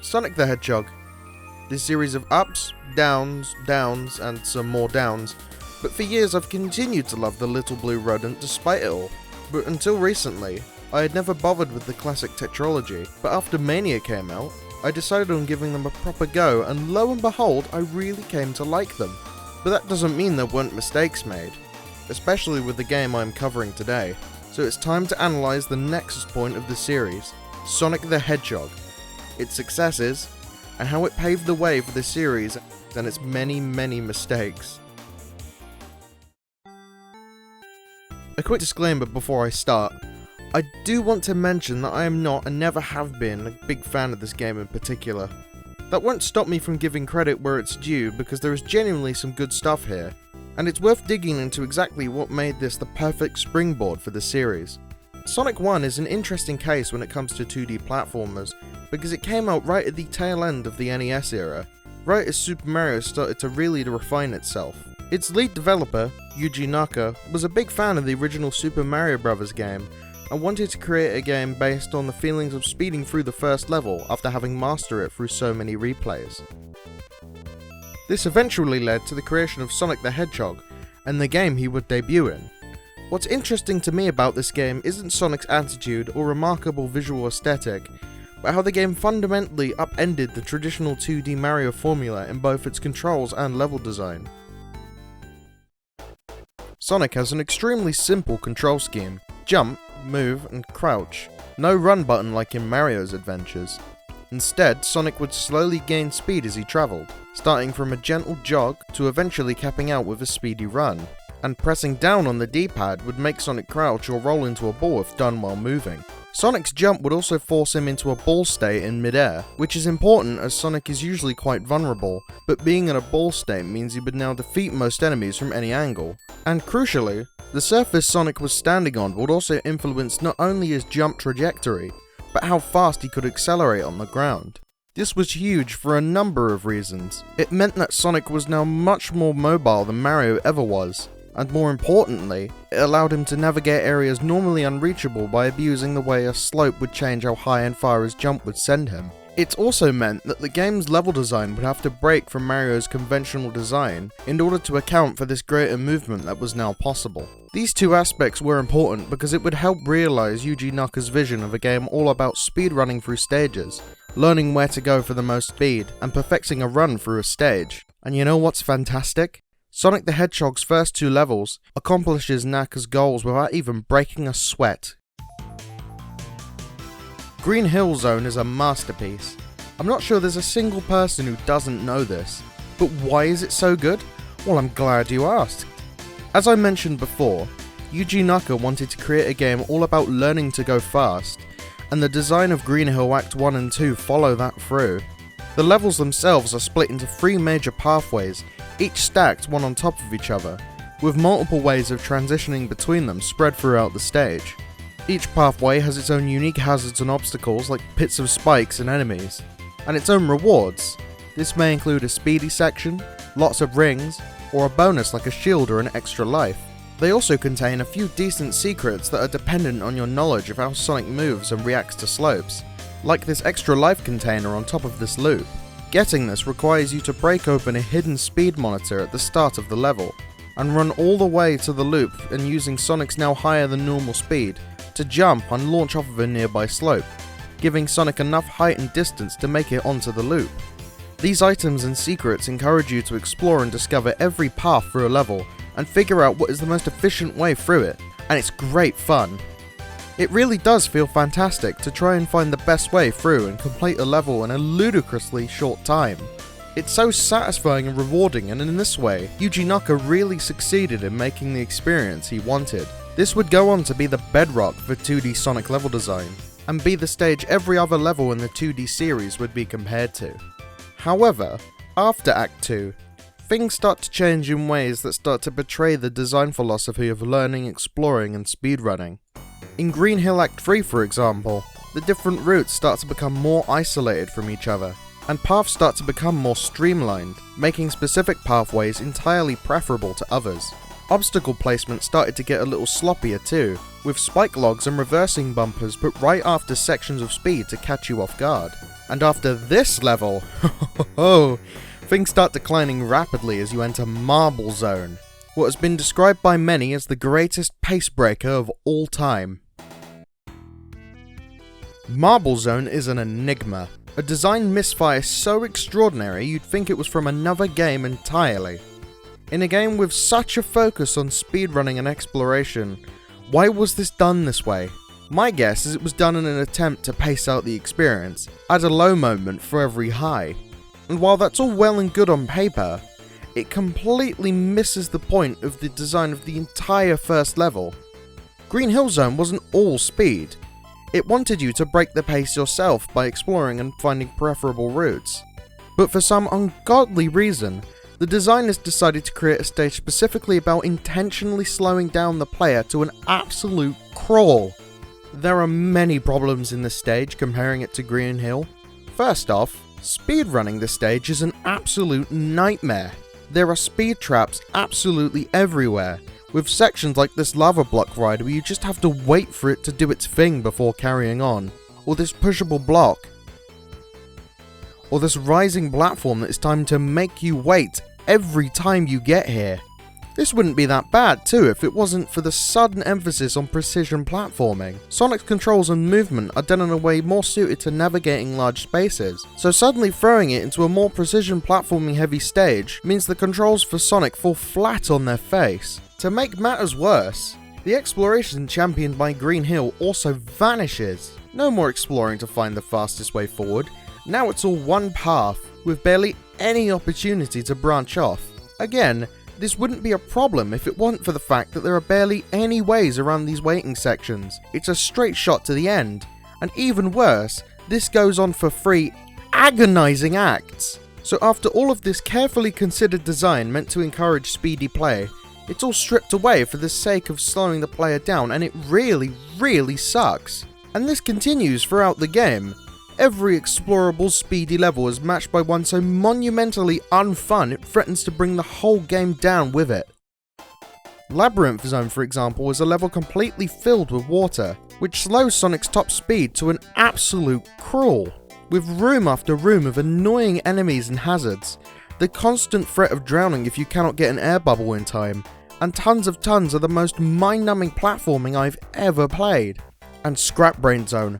Sonic the Hedgehog. This series of ups, downs, and some more downs, but for years I've continued to love the little blue rodent despite it all. But until recently, I had never bothered with the classic tetralogy, but after Mania came out, I decided on giving them a proper go, and lo and behold, I really came to like them. But that doesn't mean there weren't mistakes made, especially with the game I'm covering today. So it's time to analyse the nexus point of the series, Sonic the Hedgehog, its successes, and how it paved the way for the series and its many mistakes. A quick disclaimer before I start. I do want to mention that I am not and never have been a big fan of this game in particular. That won't stop me from giving credit where it's due, because there is genuinely some good stuff here, and it's worth digging into exactly what made this the perfect springboard for the series. Sonic 1 is an interesting case when it comes to 2D platformers, because it came out right at the tail end of the NES era, right as Super Mario started to really refine itself. Its lead developer, Yuji Naka, was a big fan of the original Super Mario Bros. Game, and wanted to create a game based on the feelings of speeding through the first level after having mastered it through so many replays. This eventually led to the creation of Sonic the Hedgehog, and the game he would debut in. What's interesting to me about this game isn't Sonic's attitude or remarkable visual aesthetic, but how the game fundamentally upended the traditional 2D Mario formula in both its controls and level design. Sonic has an extremely simple control scheme: jump, move, and crouch. No run button like in Mario's adventures. Instead, Sonic would slowly gain speed as he travelled, starting from a gentle jog to eventually capping out with a speedy run. And pressing down on the D-pad would make Sonic crouch or roll into a ball if done while moving. Sonic's jump would also force him into a ball state in mid-air, which is important as Sonic is usually quite vulnerable, but being in a ball state means he would now defeat most enemies from any angle. And crucially, the surface Sonic was standing on would also influence not only his jump trajectory, but how fast he could accelerate on the ground. This was huge for a number of reasons. It meant that Sonic was now much more mobile than Mario ever was, and more importantly, it allowed him to navigate areas normally unreachable by abusing the way a slope would change how high and far his jump would send him. It also meant that the game's level design would have to break from Mario's conventional design in order to account for this greater movement that was now possible. These two aspects were important because it would help realise Yuji Naka's vision of a game all about speedrunning through stages, learning where to go for the most speed, and perfecting a run through a stage. And you know what's fantastic? Sonic the Hedgehog's first two levels accomplishes Naka's goals without even breaking a sweat. Green Hill Zone is a masterpiece. I'm not sure there's a single person who doesn't know this, but why is it so good? Well, I'm glad you asked. As I mentioned before, Yuji Naka wanted to create a game all about learning to go fast, and the design of Green Hill Act 1 and 2 follow that through. The levels themselves are split into 3 major pathways, each stacked one on top of each other, with multiple ways of transitioning between them spread throughout the stage. Each pathway has its own unique hazards and obstacles like pits of spikes and enemies, and its own rewards. This may include a speedy section, lots of rings, or a bonus like a shield or an extra life. They also contain a few decent secrets that are dependent on your knowledge of how Sonic moves and reacts to slopes, like this extra life container on top of this loop. Getting this requires you to break open a hidden speed monitor at the start of the level, and run all the way to the loop and using Sonic's now higher than normal speed to jump and launch off of a nearby slope, giving Sonic enough height and distance to make it onto the loop. These items and secrets encourage you to explore and discover every path through a level and figure out what is the most efficient way through it, and it's great fun. It really does feel fantastic to try and find the best way through and complete a level in a ludicrously short time. It's so satisfying and rewarding, and in this way, Yuji Naka really succeeded in making the experience he wanted. This would go on to be the bedrock for 2D Sonic level design, and be the stage every other level in the 2D series would be compared to. However, after Act 2, things start to change in ways that start to betray the design philosophy of learning, exploring, and speedrunning. In Green Hill Act 3, for example, the different routes start to become more isolated from each other, and paths start to become more streamlined, making specific pathways entirely preferable to others. Obstacle placement started to get a little sloppier too, with spike logs and reversing bumpers put right after sections of speed to catch you off guard. And after this level, things start declining rapidly as you enter Marble Zone, what has been described by many as the greatest pace breaker of all time. Marble Zone is an enigma, a design misfire so extraordinary you'd think it was from another game entirely. In a game with such a focus on speedrunning and exploration, why was this done this way? My guess is it was done in an attempt to pace out the experience, add a low moment for every high. And while that's all well and good on paper, it completely misses the point of the design of the entire first level. Green Hill Zone wasn't all speed. It wanted you to break the pace yourself by exploring and finding preferable routes. But for some ungodly reason, the designers decided to create a stage specifically about intentionally slowing down the player to an absolute crawl. There are many problems in this stage comparing it to Green Hill. First off, speedrunning this stage is an absolute nightmare. There are speed traps absolutely everywhere, with sections like this lava block ride where you just have to wait for it to do its thing before carrying on, or this pushable block, or this rising platform that is timed to make you wait every time you get here. This wouldn't be that bad too if it wasn't for the sudden emphasis on precision platforming. Sonic's controls and movement are done in a way more suited to navigating large spaces, so suddenly throwing it into a more precision platforming heavy stage means the controls for Sonic fall flat on their face. To make matters worse, the exploration championed by Green Hill also vanishes. No more exploring to find the fastest way forward, now it's all one path, with barely any opportunity to branch off. Again, this wouldn't be a problem if it wasn't for the fact that there are barely any ways around these waiting sections. It's a straight shot to the end, and even worse, this goes on for 3 agonizing acts. So after all of this carefully considered design meant to encourage speedy play, it's all stripped away for the sake of slowing the player down, and it really sucks. And this continues throughout the game. Every explorable speedy level is matched by one so monumentally unfun it threatens to bring the whole game down with it. Labyrinth Zone, for example, is a level completely filled with water, which slows Sonic's top speed to an absolute crawl, with room after room of annoying enemies and hazards, the constant threat of drowning if you cannot get an air bubble in time, and tons of the most mind-numbing platforming I've ever played. And Scrap Brain Zone.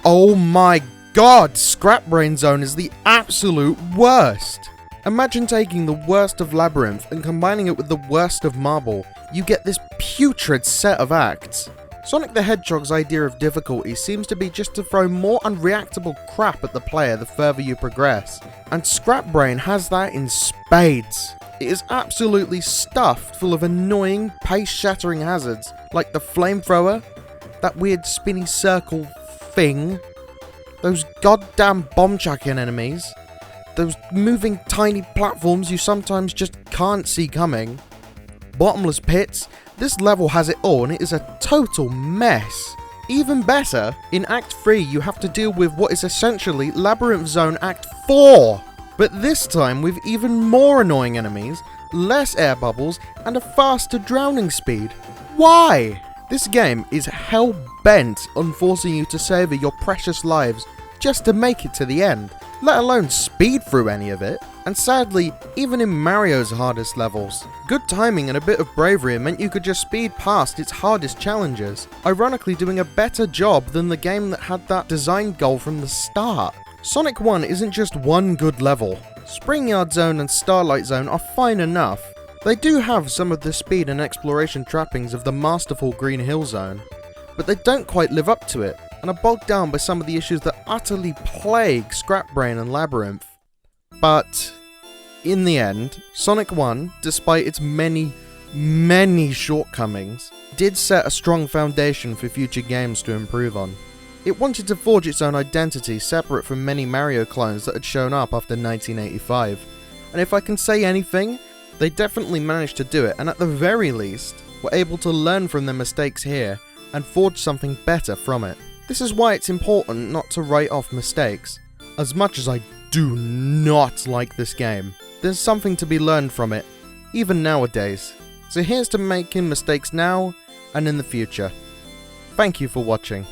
Oh my god, Scrap Brain Zone is the absolute worst! Imagine taking the worst of Labyrinth and combining it with the worst of Marble. You get this putrid set of acts. Sonic the Hedgehog's idea of difficulty seems to be just to throw more unreactable crap at the player the further you progress, and Scrap Brain has that in spades. It is absolutely stuffed full of annoying, pace-shattering hazards like the flamethrower, that weird spinny circle thing, those goddamn bomb-chucking enemies, those moving tiny platforms you sometimes just can't see coming, bottomless pits. This level has it all and it is a total mess. Even better, in Act 3 you have to deal with what is essentially Labyrinth Zone Act 4, but this time with even more annoying enemies, less air bubbles, and a faster drowning speed. Why? This game is hell-bent on forcing you to savour your precious lives just to make it to the end, let alone speed through any of it. And sadly, even in Mario's hardest levels, good timing and a bit of bravery meant you could just speed past its hardest challenges, ironically doing a better job than the game that had that design goal from the start. Sonic 1 isn't just one good level. Spring Yard Zone and Starlight Zone are fine enough. They do have some of the speed and exploration trappings of the masterful Green Hill Zone, but they don't quite live up to it, and are bogged down by some of the issues that utterly plague Scrap Brain and Labyrinth. But in the end, Sonic 1, despite its many shortcomings, did set a strong foundation for future games to improve on. It wanted to forge its own identity separate from many Mario clones that had shown up after 1985, and if I can say anything, they definitely managed to do it, and at the very least, were able to learn from their mistakes here and forge something better from it. This is why it's important not to write off mistakes. As much as I do not like this game, there's something to be learned from it, even nowadays. So here's to making mistakes now and in the future. Thank you for watching.